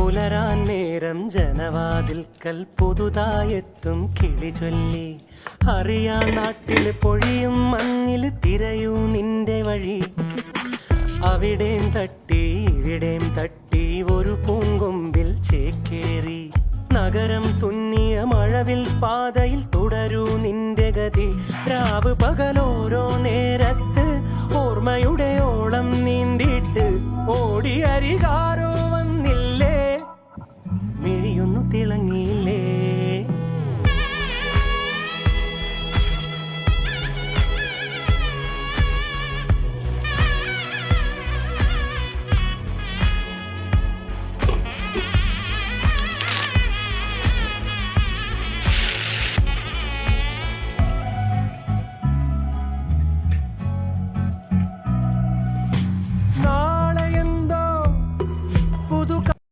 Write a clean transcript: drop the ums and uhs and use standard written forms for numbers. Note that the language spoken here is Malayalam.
പുലരാൻ നേരം ജനവാതിൽക്കൽ പുതുതായെത്തും കിളി ചൊല്ലി. അറിയാ നാട്ടിൽ പൊഴിയും മഞ്ഞിൽ തിരയൂ നിന്റെ വഴി. അവിടേം തട്ടി ഇവിടേം തട്ടി ഒരു പൂങ്കൊമ്പിൽ ചേക്കേറി. നഗരം തുന്നിയ മഴവിൽ പാതയിൽ തുടരൂ നിന്റെ ഗതി. രാവ് പകലോരോ നേരത്ത് ഓർമ്മയുടെ ഓളം നീന്തിയിട്ട് ഓടി അരികാരോ